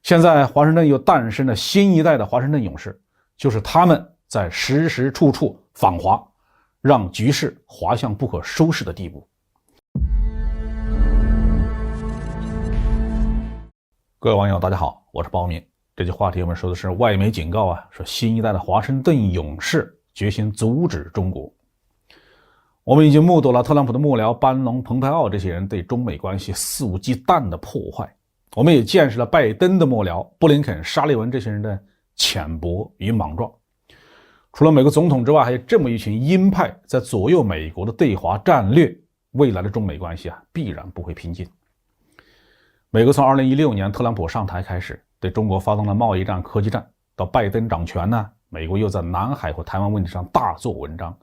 现在华盛顿又诞生了新一代的华盛顿勇士，就是他们在时时处处访华，让局势滑向不可收拾的地步。各位网友大家好，我是包明。这期话题我们说的是外媒警告说新一代的华盛顿勇士决心阻止中国。我们已经目睹了特朗普的幕僚班农、蓬佩奥这些人对中美关系肆无忌惮的破坏，我们也见识了拜登的幕僚布林肯、沙利文这些人的浅薄与莽撞。除了美国总统之外，还有这么一群鹰派在左右美国的对华战略，未来的中美关系必然不会平静。美国从2016年特朗普上台开始，对中国发动了贸易战、科技战，到拜登掌权呢，美国又在南海和台湾问题上大做文章，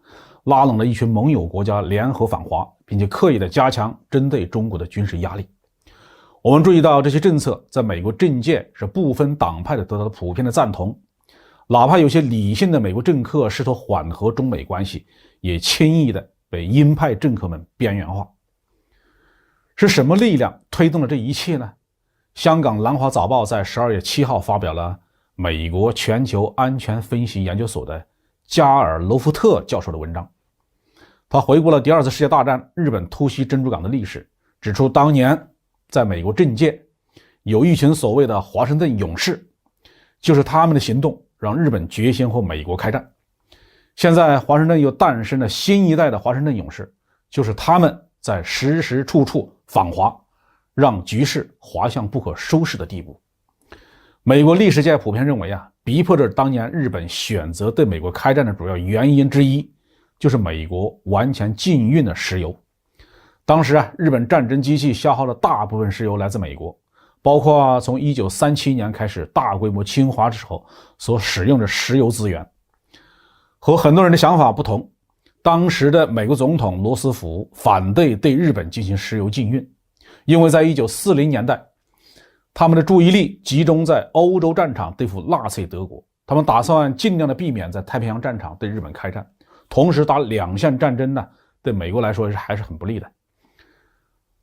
拉拢了一群盟友国家联合反华，并且刻意的加强针对中国的军事压力。我们注意到这些政策在美国政界是不分党派的得到了普遍的赞同，哪怕有些理性的美国政客试图缓和中美关系，也轻易的被鹰派政客们边缘化。是什么力量推动了这一切呢？香港南华早报在12月7号发表了美国全球安全分析研究所的加尔·罗夫特教授的文章。他回顾了第二次世界大战日本突袭珍珠港的历史，指出当年在美国政界有一群所谓的华盛顿勇士，就是他们的行动让日本决心和美国开战。现在华盛顿又诞生了新一代的华盛顿勇士，就是他们在时时处处访华，让局势滑向不可收拾的地步。美国历史界普遍认为逼迫着当年日本选择对美国开战的主要原因之一，就是美国完全禁运的石油。当时日本战争机器消耗了大部分石油来自美国，包括从1937年开始大规模侵华之后所使用的石油资源。和很多人的想法不同，当时的美国总统罗斯福反对对日本进行石油禁运，因为在1940年代，他们的注意力集中在欧洲战场对付纳粹德国，他们打算尽量的避免在太平洋战场对日本开战，同时打两项战争呢，对美国来说还是很不利的。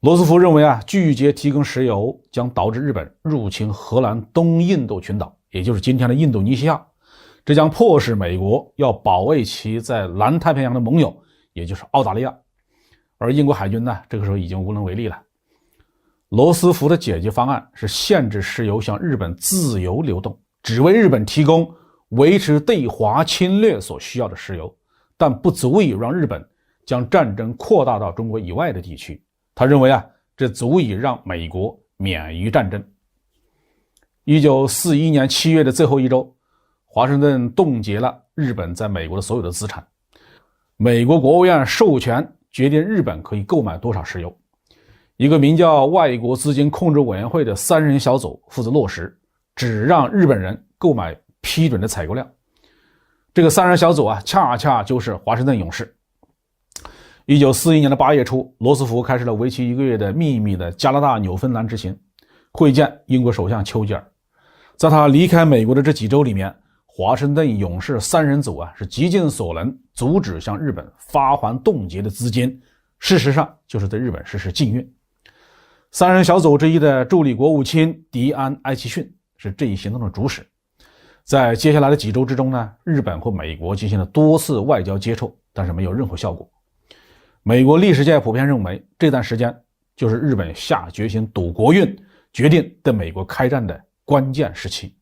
罗斯福认为拒绝提供石油将导致日本入侵荷兰东印度群岛，也就是今天的印度尼西亚，这将迫使美国要保卫其在南太平洋的盟友，也就是澳大利亚。而英国海军呢，这个时候已经无能为力了。罗斯福的解决方案是限制石油向日本自由流动，只为日本提供维持对华侵略所需要的石油，但不足以让日本将战争扩大到中国以外的地区。他认为这足以让美国免于战争。1941年7月的最后一周，华盛顿冻结了日本在美国的所有的资产。美国国务院授权决定日本可以购买多少石油。一个名叫外国资金控制委员会的3人小组负责落实，只让日本人购买批准的采购量。这个3人小组恰恰就是华盛顿勇士。1941年的8月初，罗斯福开始了为期1个月的秘密的加拿大纽芬兰之行，会见英国首相丘吉尔。在他离开美国的这几周里面，华盛顿勇士3人组是极尽所能阻止向日本发还冻结的资金，事实上就是对日本实施禁运。3人小组之一的助理国务卿迪安·埃奇逊是这一行动的主使。在接下来的几周之中呢，日本和美国进行了多次外交接触，但是没有任何效果。美国历史界普遍认为，这段时间就是日本下决心赌国运，决定对美国开战的关键时期。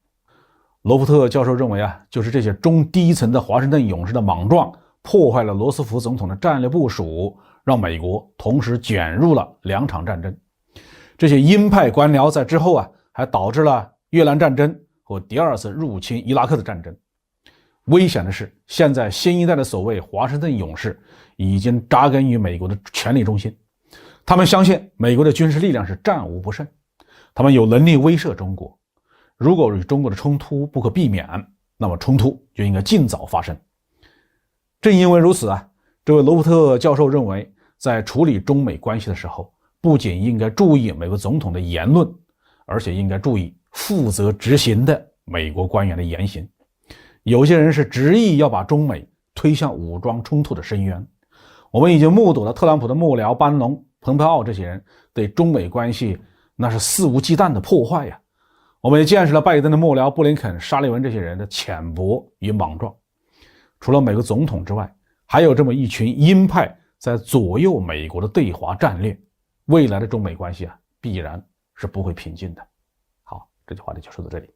罗伯特教授认为就是这些中低层的华盛顿勇士的莽撞，破坏了罗斯福总统的战略部署，让美国同时卷入了2场战争。这些鹰派官僚在之后还导致了越南战争和第2次入侵伊拉克的战争。危险的是，现在新一代的所谓华盛顿勇士已经扎根于美国的权力中心，他们相信美国的军事力量是战无不胜，他们有能力威慑中国。如果与中国的冲突不可避免，那么冲突就应该尽早发生。正因为如此这位罗伯特教授认为，在处理中美关系的时候，不仅应该注意美国总统的言论，而且应该注意负责执行的美国官员的言行。有些人是执意要把中美推向武装冲突的深渊。我们已经目睹了特朗普的幕僚班农、蓬佩奥这些人对中美关系那是肆无忌惮的破坏我们也见识了拜登的幕僚布林肯、沙利文这些人的浅薄与莽撞。除了美国总统之外，还有这么一群鹰派在左右美国的对华战略，未来的中美关系必然是不会平静的。好，这句话就说到这里。